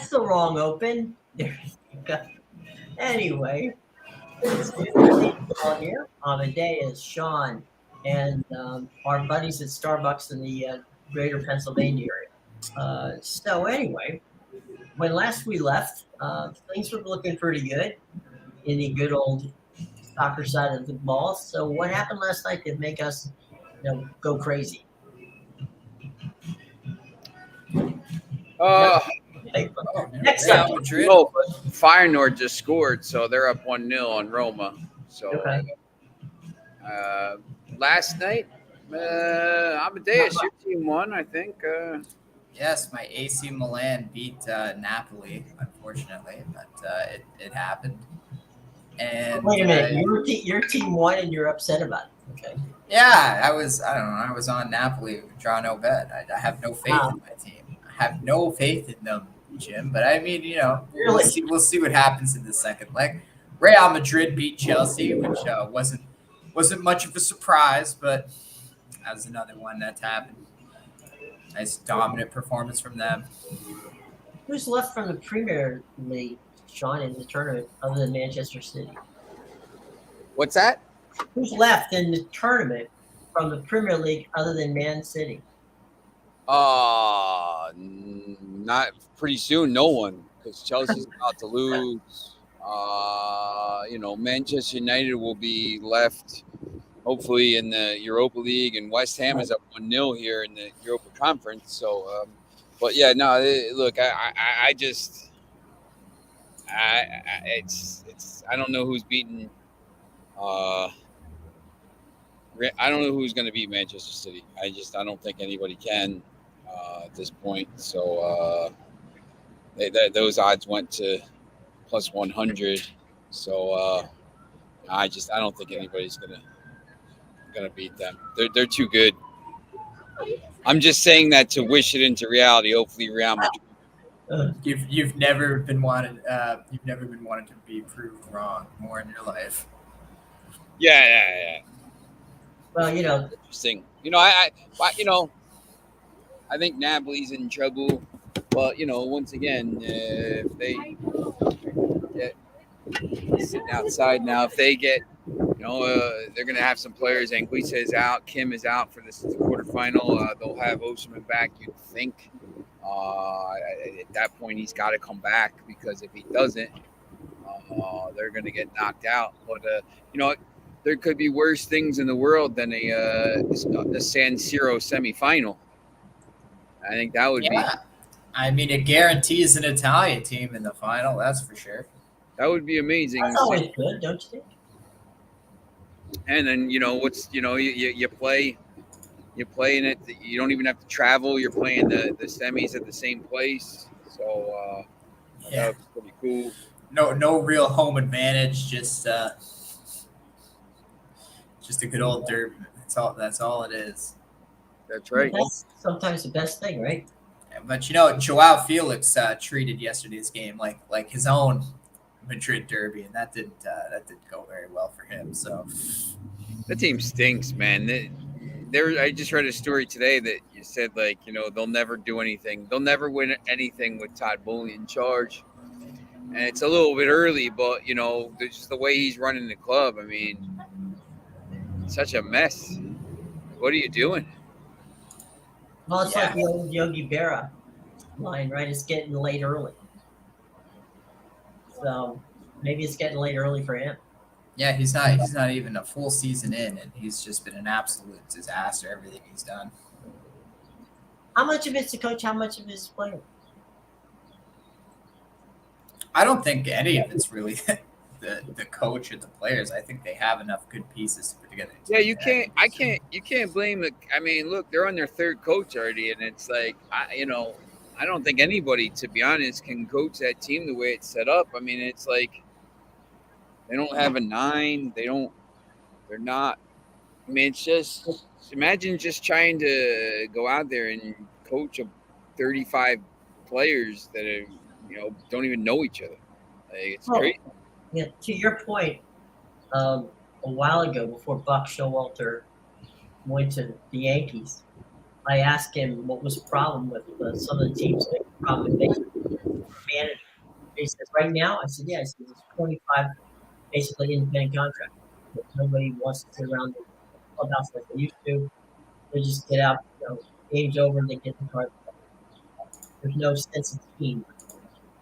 that's the wrong open. There you go. Anyway, it's baseball here. Amadeus, Sean, and our buddies at Starbucks in the greater Pennsylvania area. So anyway, when last we left, things were looking pretty good in the good old soccer side of the ball. So what happened last night that make us, go crazy? Next Real up, Madrid. No, but Feyenoord just scored, so they're up 1-0 on Roma. So okay. Last night, Amadeus, your team won, I think. Yes, my AC Milan beat Napoli, unfortunately, but it happened. And wait a minute, your team won and you're upset about it. Okay. Yeah, I don't know. I was on Napoli, draw no bet. I have no faith in my team. I have no faith in them, Jim. But I mean, really? we'll see what happens in the second leg. Real Madrid beat Chelsea, which wasn't much of a surprise, but that was another one that happened. Nice dominant performance from them. Who's left from the Premier League, Sean, in the tournament other than Manchester City? What's that? Who's left in the tournament from the Premier League other than Man City? Not pretty soon. No one, because Chelsea's about to lose. Manchester United will be left, hopefully, in the Europa League, and West Ham is up 1-0 here in the Europa Conference. So, but yeah, no. Look, I don't know who's beaten. I don't know who's going to beat Manchester City. I don't think anybody can at this point. So those odds went to plus 100. So I don't think anybody's gonna beat them. They're too good. I'm just saying that to wish it into reality. Hopefully, Real Madrid. You've never been wanted to be proved wrong more in your life. Yeah. Well, interesting. I think Napoli's in trouble, but once again, if they get sitting outside now, if they get, they're going to have some players. Anguissa is out, Kim is out for this quarterfinal. They'll have Osimhen back, you'd think. At that point, he's got to come back, because if he doesn't, they're going to get knocked out. But there could be worse things in the world than the San Siro semifinal. I think that would be. I mean, it guarantees an Italian team in the final. That's for sure. That would be amazing. That's always good, don't you think? And then you play in it. You don't even have to travel. You're playing the semis at the same place. So that was pretty cool. No real home advantage. Just a good old derby. That's all it is. That's right. That's sometimes the best thing, right? But Joao Felix treated yesterday's game like his own Madrid derby, and that didn't go very well for him. So that team stinks, man. I just read a story today that you said they'll never do anything. They'll never win anything with Todd Bowley in charge. And it's a little bit early, but just the way he's running the club. I mean, such a mess. What are you doing? Well, it's like the old Yogi Berra line, right? It's getting late early. So maybe it's getting late early for him. Yeah, he's not even a full season in, and he's just been an absolute disaster, everything he's done. How much of it's the coach? How much of it is player? I don't think any of it's really the coach or the players. I think they have enough good pieces to put together. Yeah, you can't blame it. I mean, look, they're on their third coach already, and it's like I don't think anybody, to be honest, can coach that team the way it's set up. I mean, it's like they don't have a 9. They're not. I mean, it's just imagine just trying to go out there and coach 35 players that are, don't even know each other. It's crazy. Yeah, to your point, a while ago, before Buck Showalter went to the Yankees, I asked him what was the problem with some of the teams, problem with right now? I said, yeah. I said, it's 25 basically independent contract. Nobody wants to sit around the clubhouse like they used to. They just get out, game's over, and they get the card. There's no sense of team.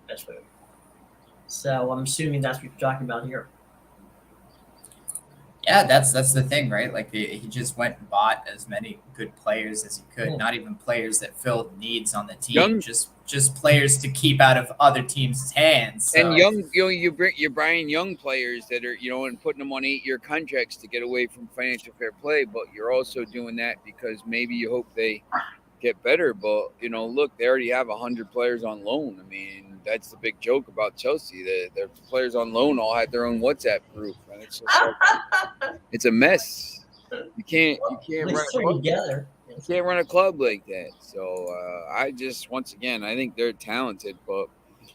That's what. So I'm assuming that's what you're talking about here. Yeah, that's the thing, right? Like he just went and bought as many good players as he could. Yeah. Not even players that filled needs on the team, Young just players to keep out of other teams' hands. So. and young, you're buying young players that are, and putting them on 8-year contracts to get away from financial fair play. But you're also doing that because maybe you hope they get better. But look, they already have 100 players on loan. I mean, that's the big joke about Chelsea. Their players on loan all had their own WhatsApp group, and it's just it's a mess. You can't At run least a they're club. together. You can't run a club like that. So I just, once again, I think they're talented, but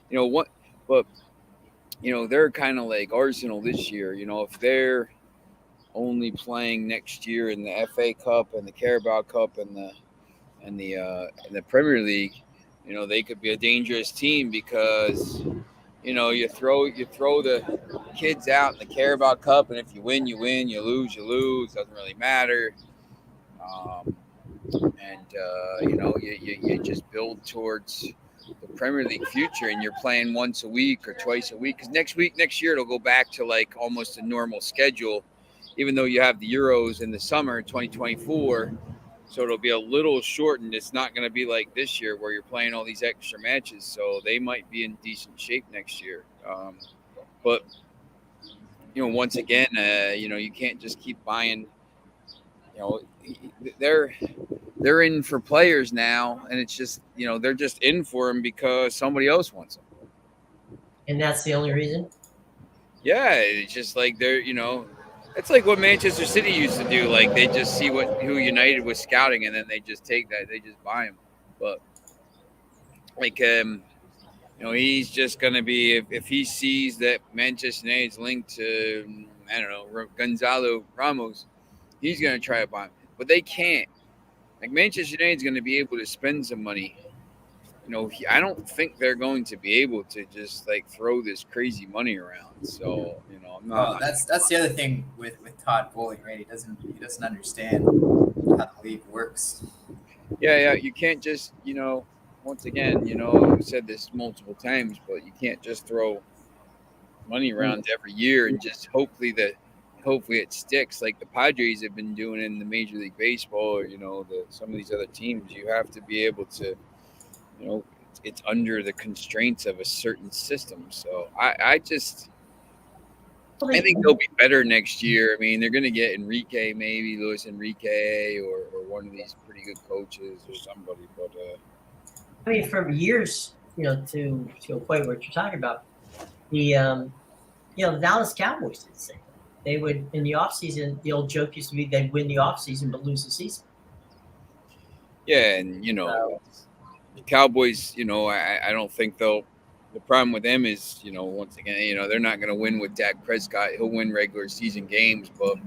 what? But they're kind of like Arsenal this year. If they're only playing next year in the FA Cup and the Carabao Cup and the Premier League, they could be a dangerous team because you throw the kids out in the Carabao Cup, and if you win, you win. You lose. Doesn't really matter. And you just build towards the Premier League future, and you're playing once a week or twice a week. Because next year, it'll go back to like almost a normal schedule, even though you have the Euros in the summer 2024. So it'll be a little shortened. It's not going to be like this year where you're playing all these extra matches. So they might be in decent shape next year. But once again, you can't just keep buying. They're in for players now, and it's just they're just in for them because somebody else wants them. And that's the only reason. Yeah, it's just like they're it's like what Manchester City used to do. Like they just see who United was scouting, and then they just take that, they just buy them. But like he's just gonna be if he sees that Manchester United's linked to I don't know Gonzalo Ramos, he's gonna try to buy him. But they can't. Like Manchester United's going to be able to spend some money. I don't think they're going to be able to just like throw this crazy money around. So I'm not. Well, that's the other thing with Todd Bowling, right? He doesn't understand how the league works. Yeah. You can't just once again I've said this multiple times, but you can't just throw money around every year and just hopefully it sticks like the Padres have been doing in the Major League Baseball or some of these other teams. You have to be able to it's under the constraints of a certain system. So I think they'll be better next year. I mean, they're going to get Enrique, maybe Luis Enrique or one of these pretty good coaches or somebody. But I mean, for years, to equate what you're talking about, the the Dallas Cowboys did the same thing. They would in the offseason, the old joke used to be they'd win the offseason but lose the season. Yeah, and the Cowboys, I don't think they'll. The problem with them is, once again, they're not going to win with Dak Prescott. He'll win regular season games, but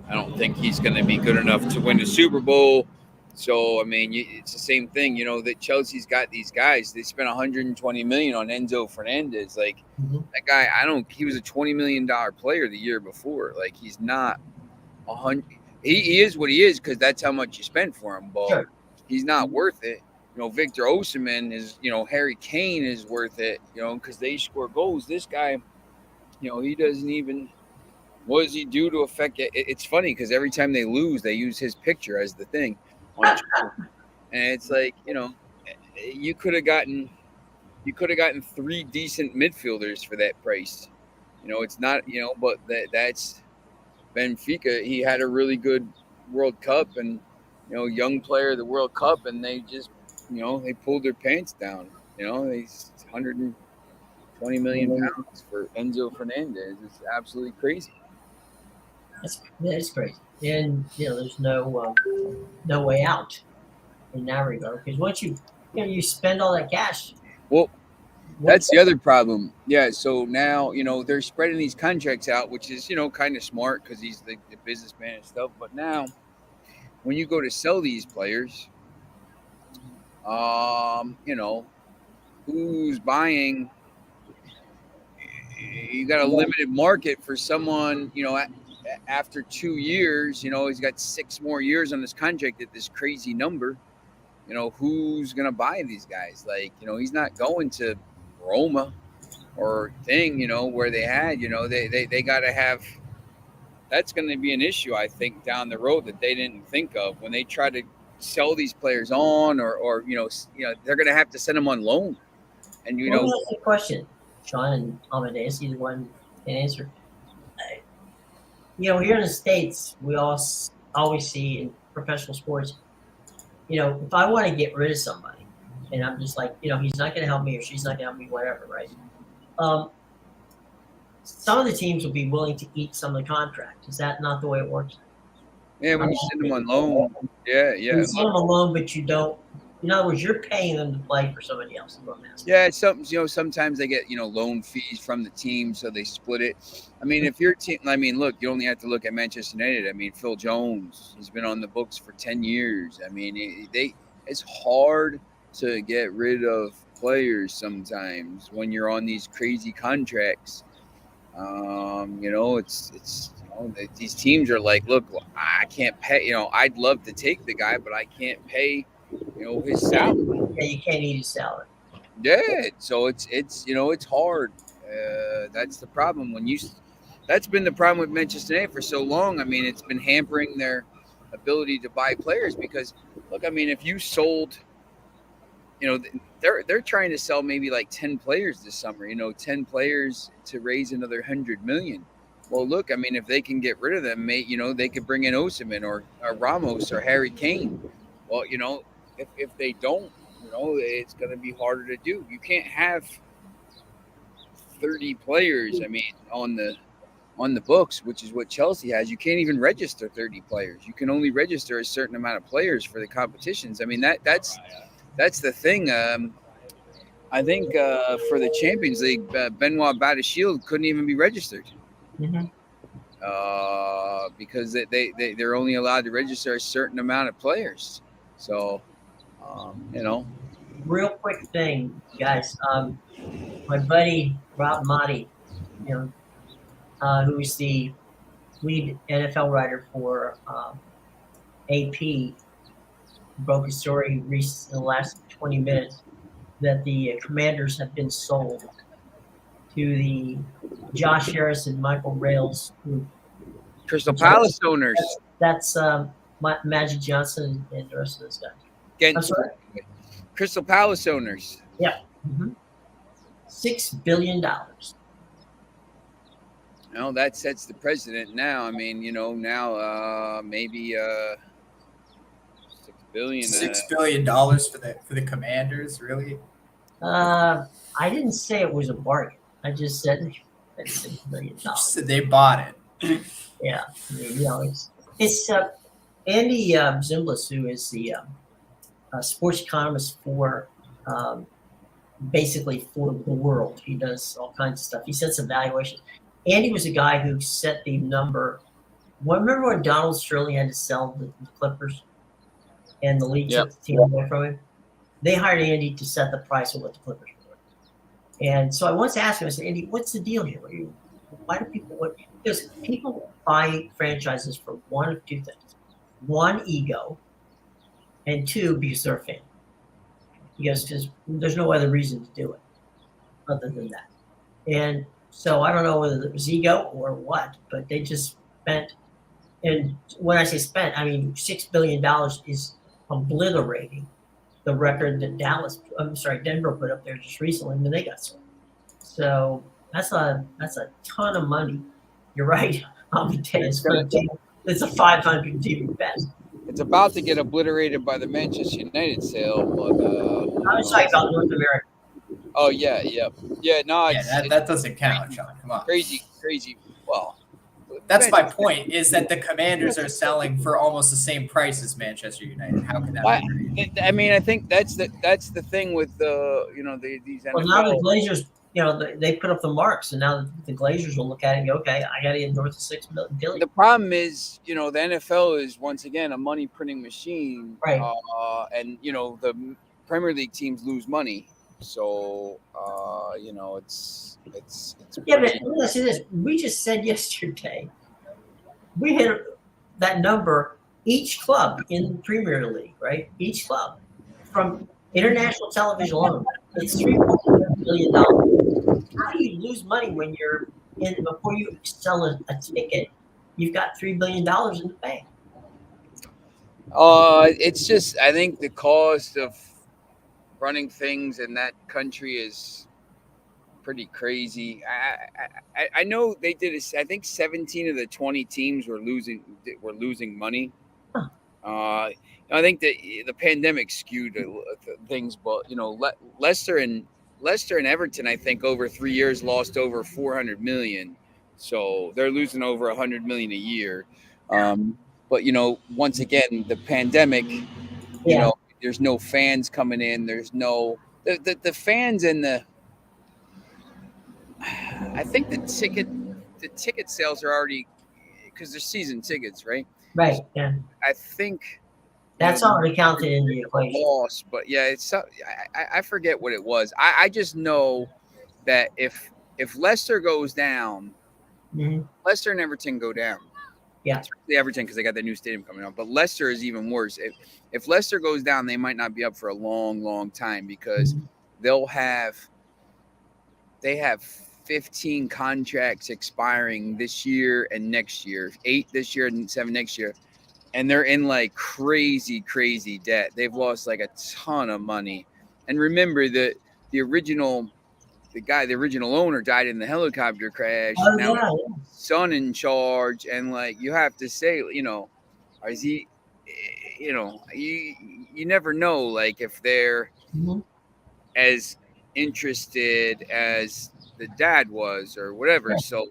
I don't think he's going to be good enough to win the Super Bowl. So, I mean, it's the same thing, that Chelsea's got these guys. They spent $120 million on Enzo Fernandez. Like, that guy, he was a $20 million player the year before. Like, he's not 100. He is what he is because that's how much you spent for him, but he's not worth it. Victor Osimhen is, Harry Kane is worth it, because they score goals. This guy, he doesn't even. What does he do to affect it? It's funny because every time they lose, they use his picture as the thing. And it's like, you could have gotten 3 decent midfielders for that price. It's not, but that's Benfica. He had a really good World Cup and, young player of the World Cup, and they just, they pulled their pants down. He's 120 million pounds for Enzo Fernandez. It's absolutely crazy. It's crazy, and there's no way out in that regard because once you spend all that cash. Well, that's the other problem. Yeah, so now they're spreading these contracts out, which is kind of smart because he's the businessman and stuff. But now, when you go to sell these players, who's buying you got a limited market for someone, after 2 years, he's got 6 more years on this contract at this crazy number. Who's going to buy these guys? Like, he's not going to Roma or thing, where they had, they got to have, that's going to be an issue, I think, down the road that they didn't think of when they try to sell these players on or they're going to have to send them on loan. And, Let me ask you a question, Sean and Amadeus, either one can answer. Here in the States, we always see in professional sports, if I want to get rid of somebody and I'm just like, he's not going to help me or she's not going to help me, whatever, right? Some of the teams will be willing to eat some of the contract. Is that not the way it works? Yeah, when you send them on loan. Yeah. You send them on loan, but you don't. In other words, you're paying them to play for somebody else. Yeah, it's something. Sometimes they get loan fees from the team, so they split it. I mean, if your team, look, you only have to look at Manchester United. I mean, Phil Jones, he's been on the books for 10 years. I mean, it's hard to get rid of players sometimes when you're on these crazy contracts. These teams are like, look, I can't pay. I'd love to take the guy, but I can't pay. His salary. Yeah, you can't eat his salary. Yeah, so it's hard. That's the problem that's been the problem with Manchester United for so long. I mean, it's been hampering their ability to buy players because, look, I mean, if you sold, they're trying to sell maybe like 10 players this summer. 10 players to raise another 100 million. Well, look, I mean, if they can get rid of them, they could bring in Osimhen or Ramos or Harry Kane. Well, if they don't, it's going to be harder to do. You can't have 30 players. I mean, on the books, which is what Chelsea has. You can't even register 30 players. You can only register a certain amount of players for the competitions. I mean, that's the thing. I think for the Champions League, Benoit Badiashile couldn't even be registered. Mm-hmm. Because they're only allowed to register a certain amount of players. So, Real quick thing, guys. My buddy Rob Motti, who's the lead NFL writer for AP, broke a story in the last 20 minutes that the Commanders have been sold to the Josh Harris and Michael Rales group. Crystal Palace owners. That's Magic Johnson and the rest of those guys. I'm sorry? Crystal Palace owners. Yeah. Mm-hmm. $6 billion. That sets the president now. I mean, maybe $6 billion. $6 billion for the Commanders, really? I didn't say it was a bargain. I just said $6 billion. You said they bought it. Yeah, I mean, it's Andy Zimbalist, who is the sports economist for basically for the world. He does all kinds of stuff. He sets evaluations. Andy was a guy who set the number. Remember when Donald Sterling had to sell the Clippers, and the league took the team away from him? They hired Andy to set the price of what the Clippers were. And so I once asked him, I said, Andy, what's the deal here? Why do people? Because people buy franchises for one of two things: one, ego, and two, because they're a fan. Because there's no other reason to do it other than that. And so I don't know whether it was ego or what, but they just spent. And when I say spent, I mean $6 billion is obliterating the record that Denver put up there just recently when they got sold. So that's a ton of money. You're right. It's a 500 team at best. It's about to get obliterated by the Manchester United sale, but I was talking about North America. Oh yeah. No, that doesn't count, Sean. Come on. Crazy. Well, that's my point. Is that the Commanders are selling for almost the same price as Manchester United? How can that be? I mean, I think that's the thing with these NFL. Well, now the Glazers, they put up the marks, and now the Glazers will look at it and go, okay, I got to get north of $6 billion. The problem is, the NFL is once again a money printing machine, right? And the Premier League teams lose money, So it's Yeah, but pretty. listen to this. We just said yesterday we hit that number each club in the Premier League, right? Each club from international television alone, it's $3.7 billion. How do you lose money when you're in before you sell a ticket? You've got $3 billion in the bank. It's just I think the cost of running things in that country is pretty crazy. I know they did. I think 17 of the 20 teams were losing money. Huh. I think the pandemic skewed things, but Leicester and Everton, I think over 3 years lost over 400 million, so they're losing over 100 million a year. But once again, the pandemic, Yeah, there's no fans coming in. There's no the fans and the. I think the ticket sales are already because they're season tickets, right? right. So Yeah, I think that's already counted in the a equation. loss, but yeah, I forget what it was. I just know that if Leicester goes down, Hmm. Leicester and Everton go down. Yeah. Especially Everton because they got the new stadium coming up. But Leicester is even worse. If Leicester goes down, they might not be up for a long, long time because Mhm. they'll have they have 15 contracts expiring this year and next year, 8 this year and 7 next year. And they're in like crazy, crazy debt. They've lost like a ton of money. And remember that the original owner died in the helicopter crash. Oh Now yeah, son in charge, and like you have to say, is he, you never know, like if they're yeah. Hmm. as interested as the dad was or whatever. Yeah. So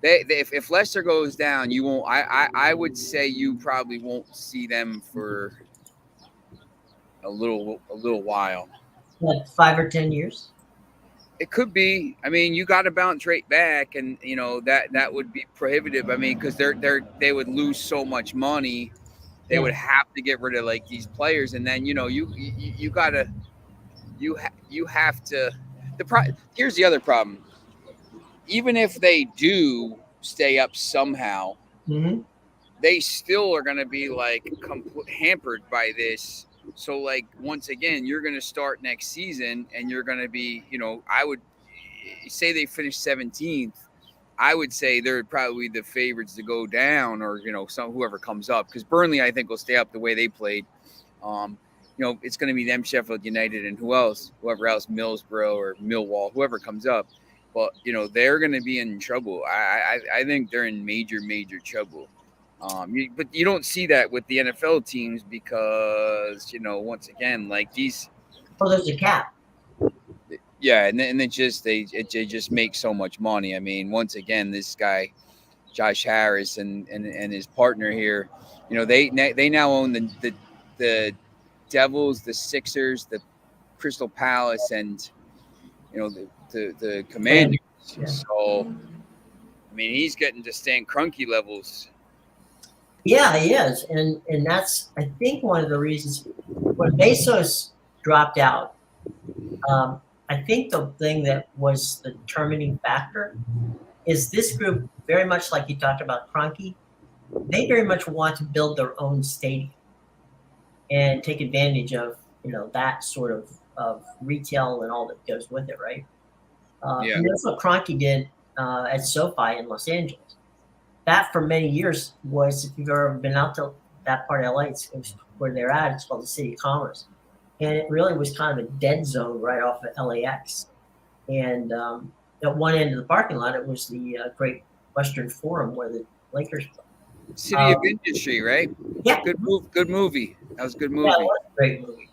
if Leicester goes down, you won't. I would say you probably won't see them for a little while. Like 5 or 10 years. It could be. I mean, you got to bounce right back, and that would be prohibitive. I mean, because they would lose so much money. They Yeah. would have to get rid of like these players, and then you gotta you have to. Here's the other problem. Even if they do stay up somehow, Hmm. they still are going to be like hampered by this. So like once again, you're going to start next season, and you're going to be, I would say they finish 17th. I would say they're probably the favorites to go down, or whoever comes up, because Burnley I think will stay up the way they played. Um, it's going to be them, Sheffield United, and whoever else, Middlesbrough or Millwall, whoever comes up. But they're going to be in trouble. I think they're in major, major trouble. But you don't see that with the NFL teams because once again, like these, Oh, there's a cap. yeah, and they just make so much money. I mean, once again, this guy Josh Harris and his partner here, they now own the Devils, the Sixers, the Crystal Palace, and the Commanders. Yeah. So I mean, he's getting to Stan Kroenke levels. Yeah, he is, and that's I think one of the reasons when Bezos dropped out. I think the thing that was the determining factor is this group very much like you talked about Kroenke. They very much want to build their own stadium and take advantage of that sort of retail and all that goes with it, right? Yeah. And that's what Kroenke did at SoFi in Los Angeles. That for many years was, if you've ever been out to that part of LA, it's where they're at. It's called the City of Commerce, and it really was kind of a dead zone right off of LAX. And at one end of the parking lot, it was the Great Western Forum where the Lakers play. City of Industry, right? Yeah, Good move. Good movie. That was a good yeah, movie. it was a great movie.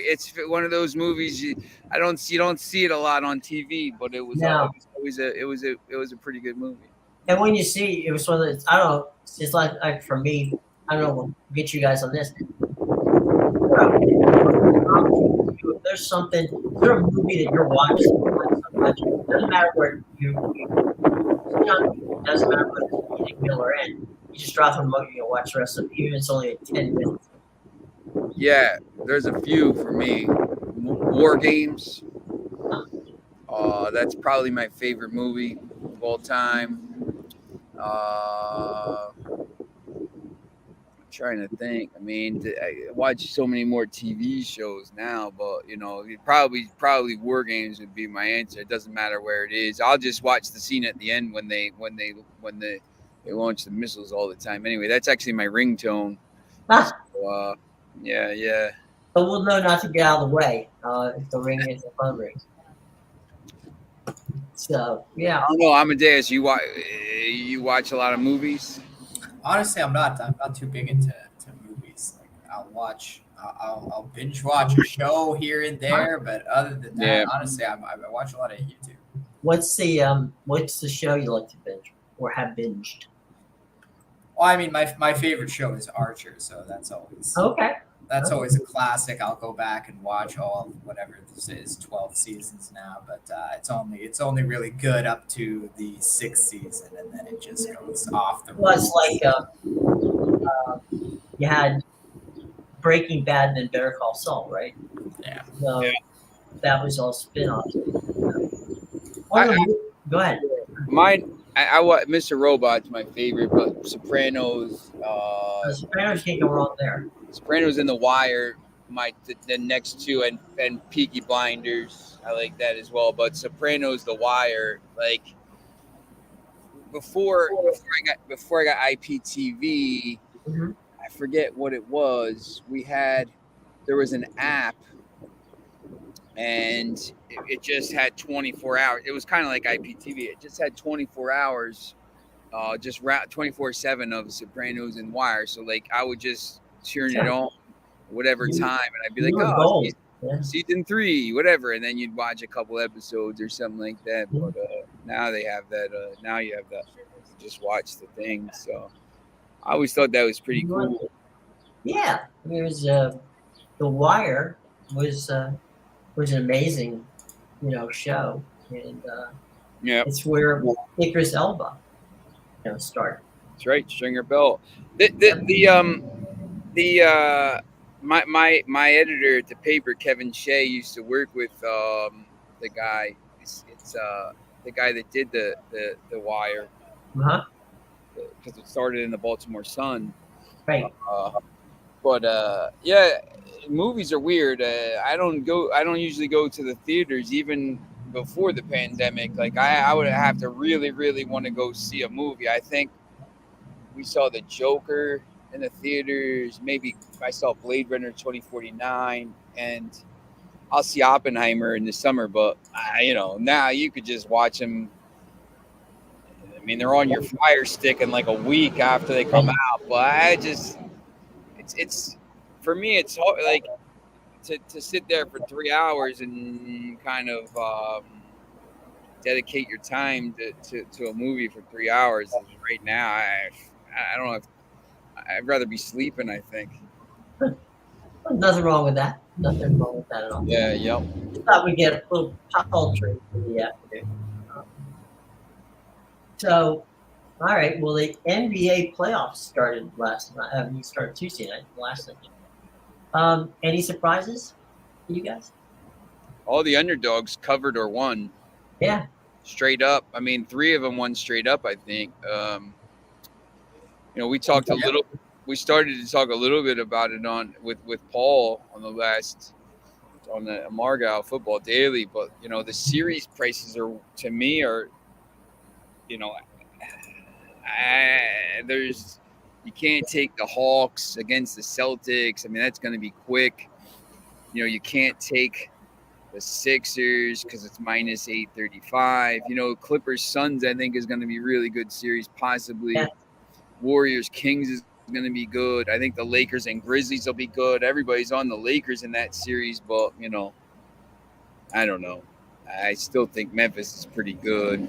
It's one of those movies you don't see it a lot on TV, but it was Now, always a pretty good movie. and when you see, it was one of the, I don't know, it's like for me, I don't know, we'll get you guys on this. If there's something, is there a movie that you're watching like so much? It doesn't matter where it doesn't matter whether it's beginning, middle, or end. You just drop the remote and you watch the rest of it, even if it's only 10 minutes. Yeah, there's a few for me. War Games. That's probably my favorite movie of all time. Trying to think. I mean, I watch so many more TV shows now, but probably War Games would be my answer. It doesn't matter where it is. I'll just watch the scene at the end when they launch the missiles all the time. Anyway, that's actually my ringtone. Ah, So, yeah. but we'll know not to get out of the way if the ring is a phone ring. So yeah. I don't know, Amadeus. You watch a lot of movies. Honestly, I'm not too big into movies. Like I'll binge watch a show here and there, but other than that, Yeah. honestly, I watch a lot of YouTube. What's the show you like to binge or have binged? Well, I mean, my favorite show is Archer, so that's Okay. always a classic. I'll go back and watch all whatever this is, 12 seasons now, but it's only really good up to the 6th season, and then it just goes off the Well, it's rails. like you had Breaking Bad and then Better Call Saul, right? Yeah. So Yeah. that was all spin-offs. I- Go ahead. I Mr. Robot's my favorite, but Sopranos, Sopranos can't go wrong there. Sopranos and The Wire, the next two, and Peaky Blinders. I like that as well. But Sopranos, The Wire, like before I got IPTV, Mhm. I forget what it was. There was an app, and it just had 24 hours. It was kind of like IPTV. It just had 24 hours, just 24/7 of Sopranos and Wire. So like I would just turn it on whatever time, and I'd be like, You were oh, gold. Yeah. season 3, whatever, and then you'd watch a couple episodes or something like that. But now they have that. Now you have that. Just watch the thing. So I always thought that was pretty cool. Yeah, there's The Wire was an amazing, show, and Yeah, it's where Idris Elba, started. that's right. Stringer Bell. My editor at the paper, Kevin Shea, used to work with the guy. It's the guy that did the Wire, Uh-huh. because it started in the Baltimore Sun. Right. But yeah, movies are weird. I don't usually go to the theaters even before the pandemic. Like I would have to really, really want to go see a movie. I think we saw The Joker in the theaters. Maybe I saw Blade Runner 2049, and I'll see Oppenheimer in the summer. But now you could just watch them. I mean, they're on your Fire Stick in like a week after they come out. But it's for me, it's hard, like to sit there for 3 hours and kind of dedicate your time to a movie for 3 hours. Right now, I don't know. I'd rather be sleeping, I think. Nothing wrong with that. Nothing wrong with that at all. Yeah, yep. I thought we'd get a little pop culture for the afternoon. So, all right. Well, the NBA playoffs started last night. You started Tuesday night, last night. Any surprises for you guys? All the underdogs covered or won. Yeah. Straight up. I mean, 3 of them won straight up, I think. We talked we started to talk a little bit about it with Paul on the Margao Football Daily, but the series prices to me are you can't take the Hawks against the Celtics. I mean, that's going to be quick. You can't take the Sixers because it's minus 835. Clippers Suns, I think, is going to be really good series, possibly. Yeah. Warriors Kings is going to be good. I think the Lakers and Grizzlies will be good. Everybody's on the Lakers in that series, but I don't know. I still think Memphis is pretty good.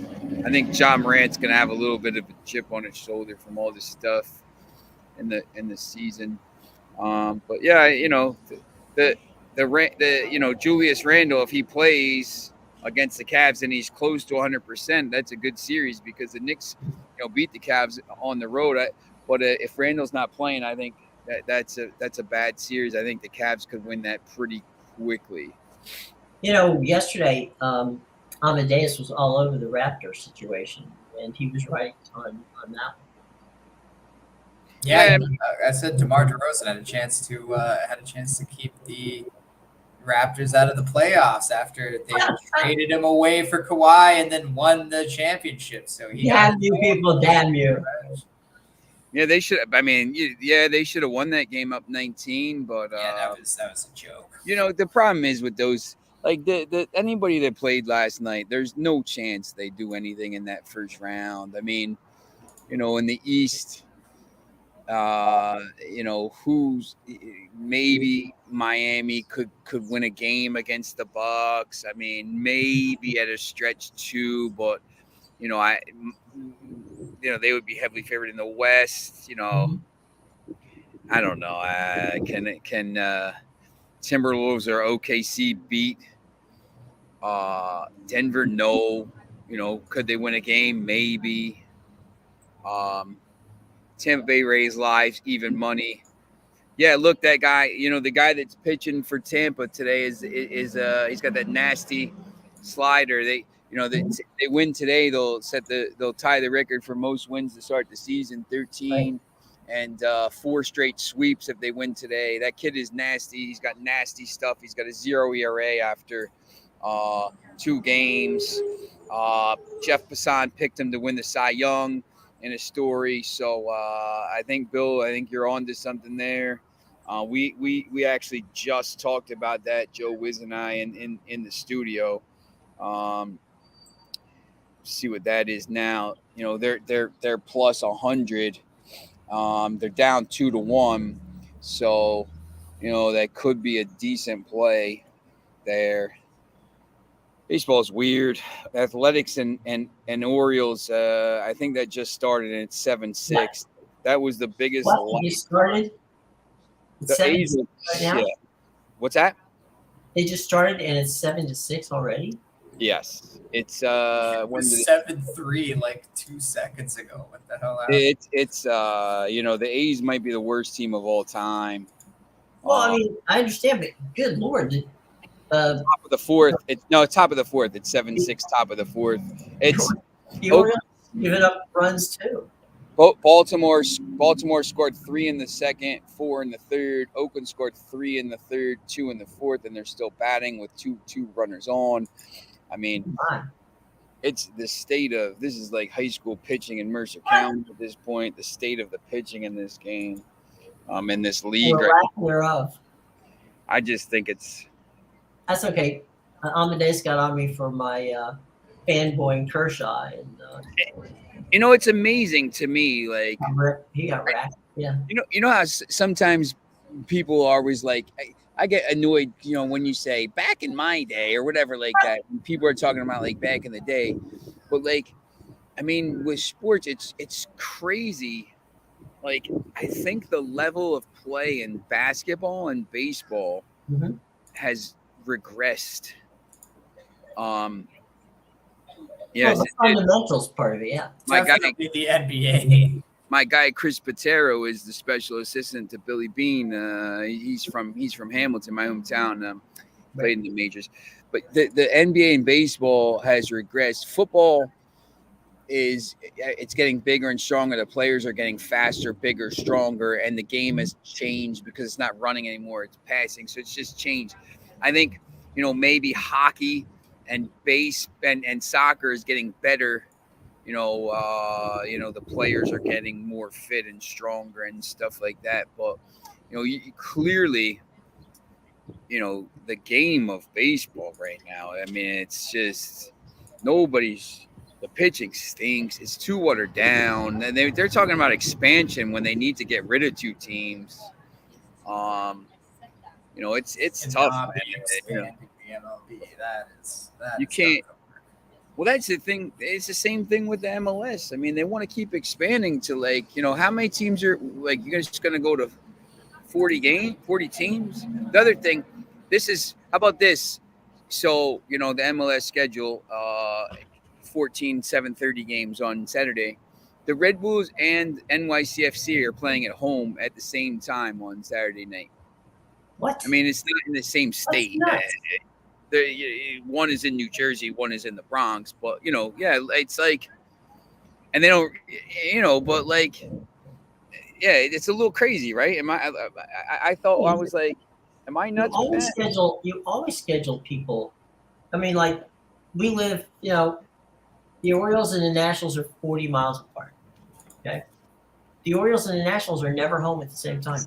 I think John Morant's going to have a little bit of a chip on his shoulder from all this stuff in the season. But yeah, the Julius Randle, if he plays against the Cavs and he's close to 100%, that's a good series because the Knicks, beat the Cavs on the road. But if Randle's not playing, I think that's a bad series. I think the Cavs could win that pretty quickly. Yesterday, Amadeus was all over the Raptor situation, and he was right on that one. Yeah, Yeah, I said DeMar DeRozan had a chance to keep the Raptors out of the playoffs after they traded him away for Kawhi and then won the championship. So he got Damn you people, damn you. yeah, they should. I mean, yeah, they should have won that game up 19. But Yeah, that was a joke. the problem is with those, like the anybody that played last night, there's no chance they do anything in that first round. I mean, in the East, who's maybe Miami could win a game against the Bucks. I mean, maybe at a stretch too, but they would be heavily favored in the West. I don't know. Can Timberwolves or OKC beat Denver? No. Could they win a game? Maybe. Tampa Bay Rays live, even money. Yeah, look, that guy. The guy that's pitching for Tampa today is he's got that nasty slider. They win today, they'll tie the record for most wins to start the season, 13, and 4 straight sweeps if they win today. That kid is nasty. He's got nasty stuff. He's got a 0 ERA after 2 games. Jeff Passan picked him to win the Cy Young in a story. So I think, Bill, you're on to something there. We actually just talked about that, Joe Wiz and I, in the studio. See what that is now. They're plus 100. They're down 2-1, so that could be a decent play there. Baseball is weird. Athletics and Orioles. I think that just started and it's 7-6. That was the biggest. What? You started? The A's, right now? Yeah. What's that? They just started and it's 7-6 already. Yes, it's It was 7-3 like 2 seconds ago. What the hell happened? It's the A's might be the worst team of all time. Well, I mean, I understand, but good lord, top of the fourth. It's top of the fourth. It's 7-6, top of the fourth. It's the Orioles giving up runs too. Baltimore scored 3 in the second, 4 in the third. Oakland scored 3 in the third, 2 in the fourth, and they're still batting with two runners on. I mean, it's the state of this is like high school pitching in Mercer County at this point. The state of the pitching in this game, in this league, thereof. I just think that's okay. Amadeus got on me for my fanboying Kershaw, and it's amazing to me. Like he got racked. Yeah. You know how sometimes people are always like. I get annoyed, when you say back in my day or whatever like that. And people are talking about like back in the day, but like, I mean, with sports, it's crazy. Like, I think the level of play in basketball and baseball has regressed. The fundamentals part of it, yeah. Definitely the NBA. My guy Chris Patero is the special assistant to Billy Bean. He's from Hamilton, my hometown. Played in the majors, but the NBA and baseball has regressed. Football it's getting bigger and stronger. The players are getting faster, bigger, stronger, and the game has changed because it's not running anymore; it's passing. So it's just changed. I think maybe hockey and base and soccer is getting better. The players are getting more fit and stronger and stuff like that. But, clearly, the game of baseball right now, I mean, it's just the pitching stinks. It's too watered down. And they're talking about expansion when they need to get rid of 2 teams. It's tough. You can't. Well, that's the thing. It's the same thing with the MLS. I mean, they want to keep expanding to how many teams are like you're just going to go to 40 teams. The other thing, how about this? So, the MLS schedule, 14 7:30 games on Saturday. The Red Bulls and NYCFC are playing at home at the same time on Saturday night. What? I mean, it's not in the same state. one is in New Jersey, one is in the Bronx, but yeah, it's like, and they don't, but like, yeah, it's a little crazy, right? I thought, I was like, am I nuts with that? You always schedule people. I mean, like we live, the Orioles and the Nationals are 40 miles apart. Okay, the Orioles and the Nationals are never home at the same time.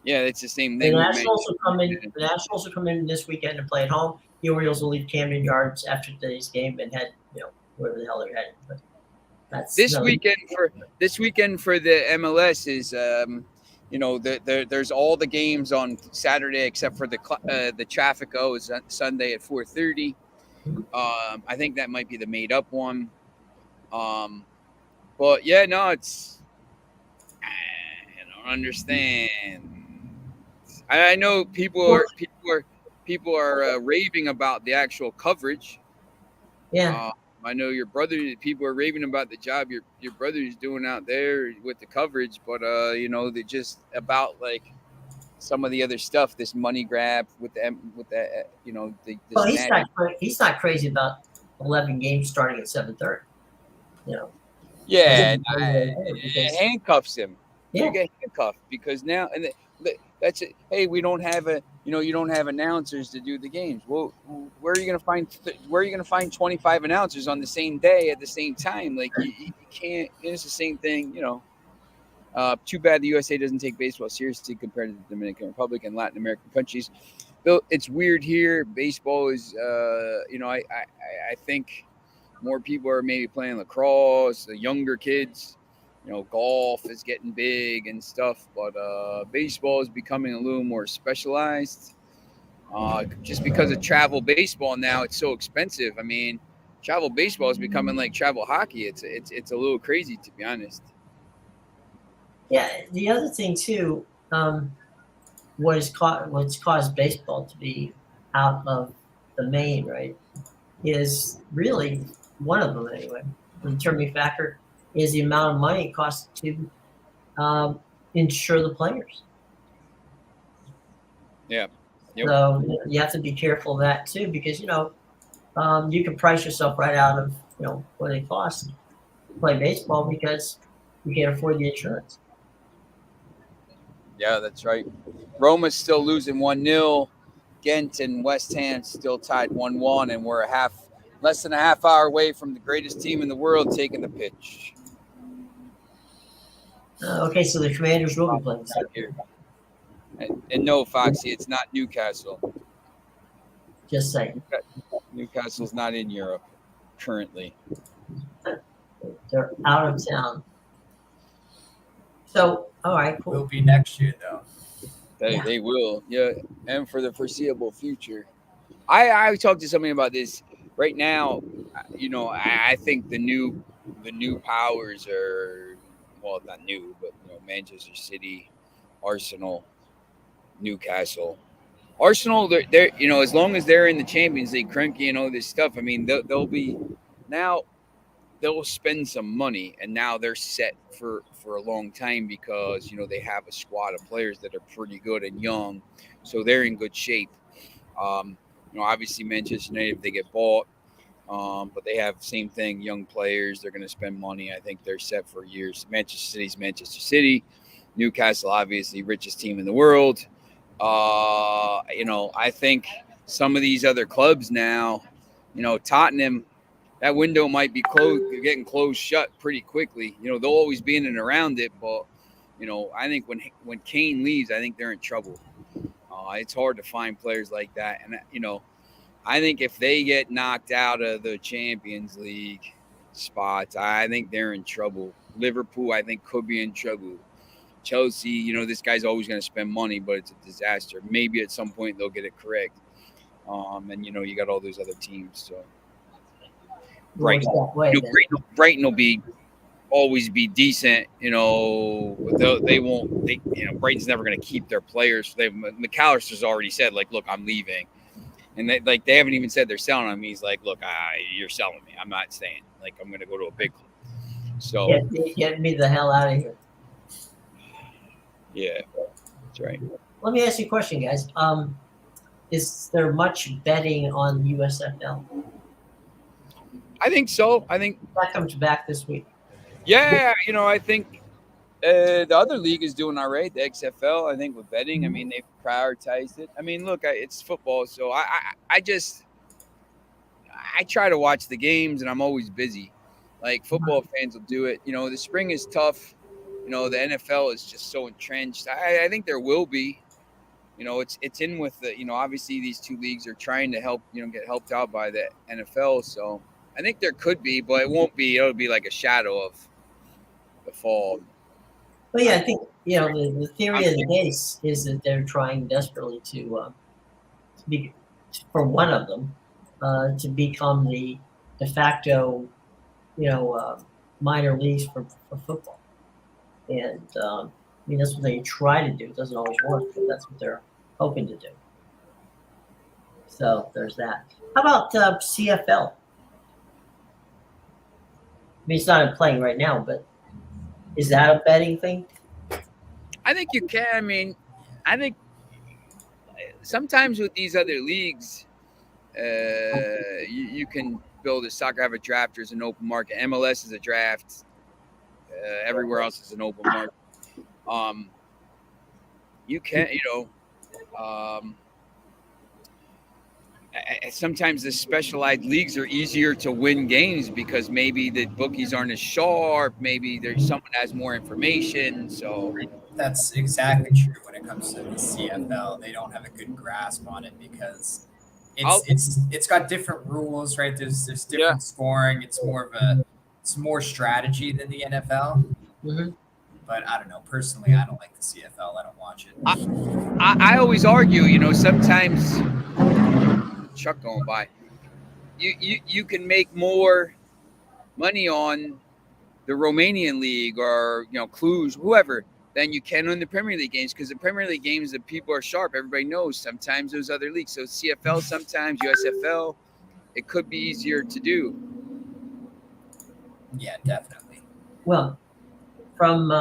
Yeah, it's the same The thing. Nationals will come in. The Nationals will come in this weekend and play at home. The Orioles will leave Camden Yards after today's game and head, wherever the hell they're heading. But that's This weekend for the MLS is, there's all the games on Saturday except for the Traffico is Sunday at 4:30. I think that might be the made up one. But yeah, no, it's, I don't understand. I know people are raving about the actual coverage. Yeah. I know people are raving about the job your brother is doing out there with the coverage, but they're just about like some of the other stuff, this money grab with the Well, he's not crazy about 11 games starting at 7:30. Yeah, Because, handcuffs him. yeah. You get handcuffed because now, and that's it. Hey, we don't have you don't have announcers to do the games. Well, where are you going to find 25 announcers on the same day at the same time? Like you can't. It's the same thing. Too bad the USA doesn't take baseball seriously compared to the Dominican Republic and Latin American countries. Though it's weird here. Baseball is, I think more people are maybe playing lacrosse, the younger kids, golf is getting big and stuff, but baseball is becoming a little more specialized. Just because of travel baseball now, it's so expensive. I mean, travel baseball is becoming like travel hockey. It's a little crazy, to be honest. Yeah, the other thing too, what's caused baseball to be out of the main, right, is really one of them anyway. The determining factor is the amount of money it costs to insure the players. Yeah. Yep. So you have to be careful of that too, because you can price yourself right out of what it costs to play baseball because you can't afford the insurance. Yeah, that's right. Roma's still losing 1-0. Ghent and West Ham still tied 1-1, and we're less than a half hour away from the greatest team in the world taking the pitch. Okay, so the Commanders will be playing here. And no, Foxy, it's not Newcastle. Just saying. Newcastle's not in Europe currently. They're out of town. So, all right, cool. Will be next year, though. They will, yeah, and for the foreseeable future. I talked to somebody about this right now. I think the new powers are, well, not new, but Manchester City, Arsenal, Newcastle. Arsenal, they're as long as they're in the Champions League, Kroenke and all this stuff. I mean, they'll spend some money, and now they're set for a long time because they have a squad of players that are pretty good and young, so they're in good shape. Obviously Manchester United, if they get bought, but they have same thing, young players. They're going to spend money. I think they're set for years. Manchester City's Manchester City. Newcastle, obviously, richest team in the world. I think some of these other clubs now, Tottenham, that window might be getting closed shut pretty quickly. They'll always be in and around it, but I think when Kane leaves, I think they're in trouble. It's hard to find players like that, and I think if they get knocked out of the Champions League spots, I think they're in trouble. Liverpool, I think, could be in trouble. Chelsea, this guy's always going to spend money, but it's a disaster. Maybe at some point they'll get it correct. And you got all those other teams. So Brighton will always be decent. They won't. Brighton's never going to keep their players. McAllister's already said, like, look, I'm leaving. And they haven't even said they're selling him. He's like, look, you're selling me. I'm not staying. Like, I'm going to go to a big club. So get me the hell out of here. Yeah, that's right. Let me ask you a question, guys. is there much betting on USFL? I think so. I think, That comes back this week. yeah, I think the other league is doing all right. The XFL, I think, with betting. I mean, they've prioritized it. I mean, look, it's football, so I try to watch the games, and I'm always busy. Like football fans will do it. The spring is tough. The NFL is just so entrenched. I think there will be. It's in with the. Obviously these two leagues are trying to help. Get helped out by the NFL. So I think there could be, but it won't be. It'll be like a shadow of the fall. But yeah, I think the theory of the case is that they're trying desperately to be, for one of them, to become the de facto, minor leagues for football. And I mean that's what they try to do. It doesn't always work, but that's what they're hoping to do. So there's that. How about CFL? I mean, it's not playing right now, but is that a betting thing? I think you can. I mean, I think sometimes with these other leagues, you can build a soccer, have a draft. There's an open market. MLS is a draft. Everywhere else is an open market. You can, sometimes the specialized leagues are easier to win games because maybe the bookies aren't as sharp. Maybe there's someone has more information. So That's exactly true when it comes to the CFL. They don't have a good grasp on it because it's got different rules, right? There's different scoring. It's more strategy than the NFL. Mm-hmm. But I don't know. Personally, I don't like the CFL. I don't watch it. I always argue, sometimes Chuck going by. You can make more money on the Romanian league or Cluj, whoever, than you can on the Premier League games because the Premier League games, the people are sharp. Everybody knows. Sometimes those other leagues, so CFL, sometimes USFL, it could be easier to do. Yeah, definitely. Well, from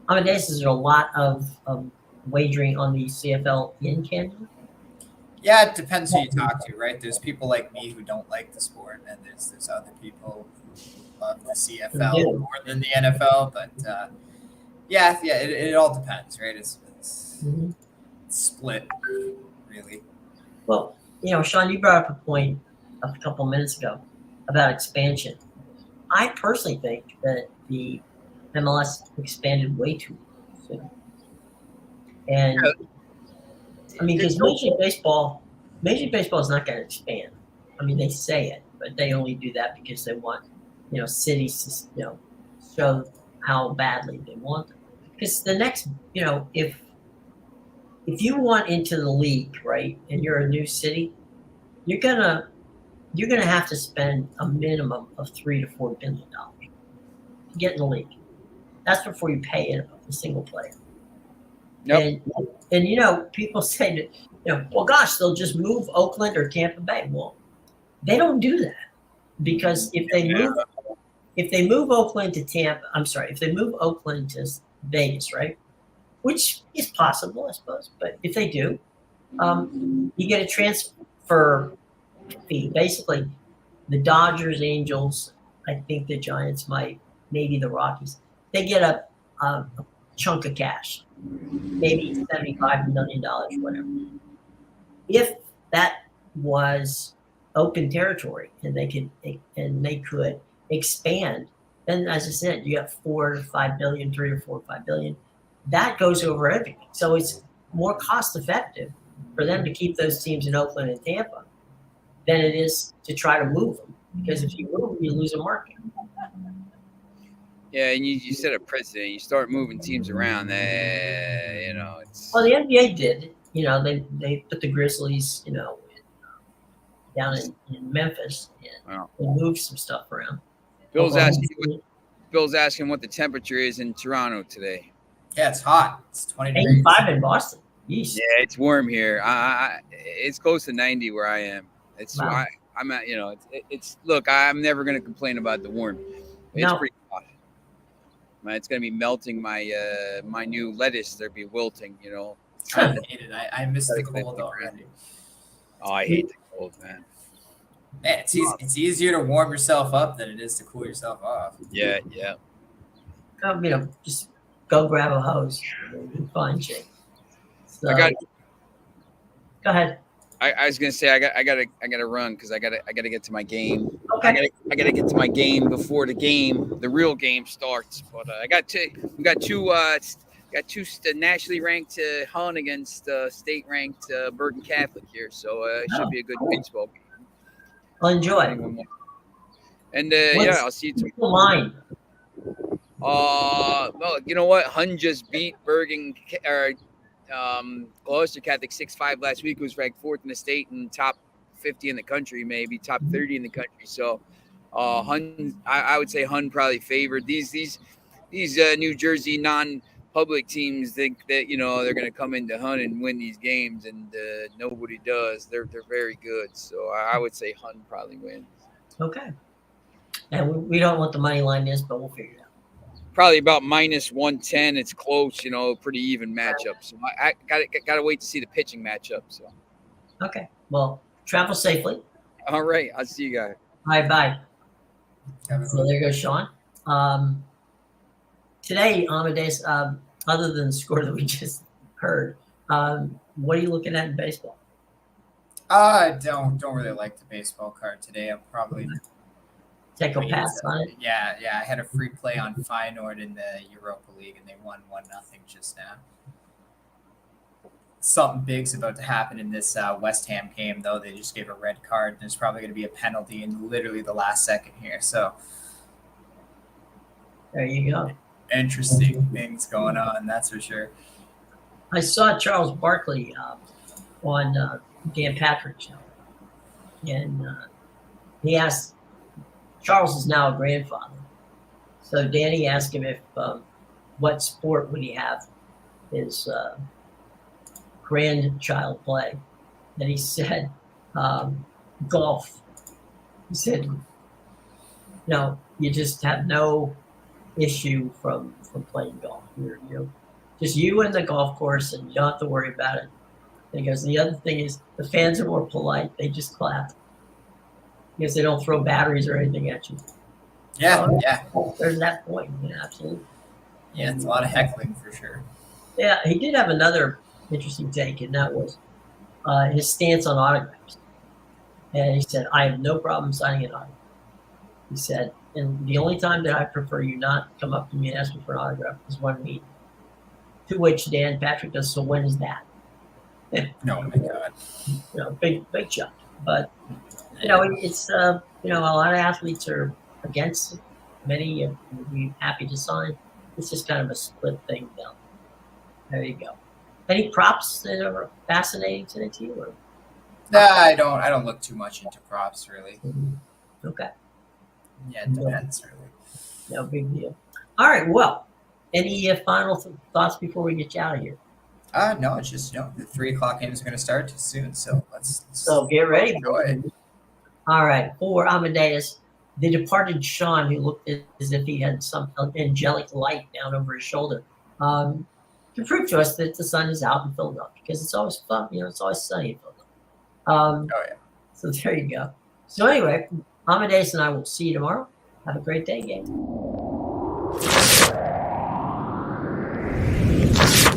Amadeus, is there a lot of wagering on the CFL in Canada? Yeah, it depends who you talk to, right? There's people like me who don't like the sport, and there's other people who love the CFL more than the NFL. But it all depends, right? It's split, really. Well, Sean, you brought up a point a couple minutes ago about expansion. I personally think that the MLS expanded way too soon. And I mean, because Major League Baseball is not going to expand. I mean, they say it, but they only do that because they want, cities to, show how badly they want them. Because the next, if you want into the league, right, and you're a new city, you're gonna have to spend a minimum of $3 to $4 billion to get in the league. That's before you pay a single player. Yep. And people say that, well, gosh, they'll just move Oakland or Tampa Bay. Well, they don't do that because if they move Oakland to Tampa, if they move Oakland to Vegas, right, which is possible, I suppose, but if they do, you get a transfer fee. Basically, the Dodgers, Angels, I think the Giants might, maybe the Rockies, they get a chunk of cash, maybe $75 million, whatever. If that was open territory and they could expand, then as I said, you got 4 to 5 billion, 3 or 4 or 5 billion. That goes over everything. So it's more cost effective for them to keep those teams in Oakland and Tampa than it is to try to move them. Because if you move them, you lose a market. Yeah, and you set a precedent. You start moving teams around. It's. Well, the NBA did. They put the Grizzlies, down in Memphis, and they moved some stuff around. Bill's asking what the temperature is in Toronto today. Yeah, it's hot. It's 20 degrees. 85 in Boston. Yeesh. Yeah, it's warm here. It's close to 90 where I am. It's Wow. I'm at. It's look. I'm never going to complain about the warm. It's pretty hot. It's going to be melting my new lettuce. There'll be wilting. I hate it. I miss the cold already. Oh, I hate the cold, man. Man, it's easier to warm yourself up than it is to cool yourself off. Yeah. Just go grab a hose and find shape. So I got. go ahead. I was gonna say I gotta run because I gotta get to my game. Okay. I gotta get to my game before the real game starts. But we got two nationally ranked Hun against state ranked Bergen Catholic here, so it should be a good baseball game. I'll enjoy. And What's I'll see you tomorrow. the line? Well, you know what? Hun just beat Gloucester Catholic 6-5 last week. Was ranked 4th in the state and top 50 in the country, maybe top 30 in the country. So, Hun, I would say Hun probably favored. These New Jersey non-public teams think that they're going to come into Hun and win these games, and nobody does. They're very good. So I would say Hun probably wins. Okay. And we don't know what the money line is, but we'll figure it out. Probably about -110. It's close, pretty even matchup. So I gotta wait to see the pitching matchup. So Okay. Well, travel safely. all right, I'll see you guys. All right, bye. So there goes Sean. Today, Amadeus, other than the score that we just heard, what are you looking at in baseball? I don't really like the baseball card today. I'm probably Take a pass on it. Yeah. I had a free play on Feyenoord in the Europa League, and they won 1-0 just now. Something big's about to happen in this West Ham game, though. They just gave a red card. There's probably going to be a penalty in literally the last second here. So There you go. interesting things going on, that's for sure. I saw Charles Barkley on Dan Patrick's show, and he asked. Charles is now a grandfather, so Danny asked him if what sport would he have his grandchild play, and he said golf. He said, "No, you just have no issue from playing golf. Just you and the golf course, and you don't have to worry about it." Because the other thing is the fans are more polite; they just clap because they don't throw batteries or anything at you. Yeah. There's that point. Yeah, absolutely. Yeah, it's a lot of heckling for sure. Yeah, he did have another interesting take, and that was his stance on autographs. And he said, "I have no problem signing an autograph." He said, "And the only time that I prefer you not come up to me and ask me for an autograph is one meeting." To which Dan Patrick does, "So when is that?" No, my God. Big jump. But it's a lot of athletes are against it. Many would be happy to sign. It's just kind of a split thing down. There you go. Any props that are fascinating today to you? Or? Nah, I don't look too much into props really. Okay. Yeah, it depends really. No big deal. All right. Well, any final thoughts before we get you out of here? No, it's just the 3:00 game is going to start soon, so let's get ready. Enjoy. All right. For Amadeus, the departed Sean, who looked as if he had some angelic light down over his shoulder, to prove to us that the sun is out in Philadelphia, because it's always fun. It's always sunny in Philadelphia. Oh yeah. So there you go. So anyway, Amadeus and I will see you tomorrow. Have a great day, gang.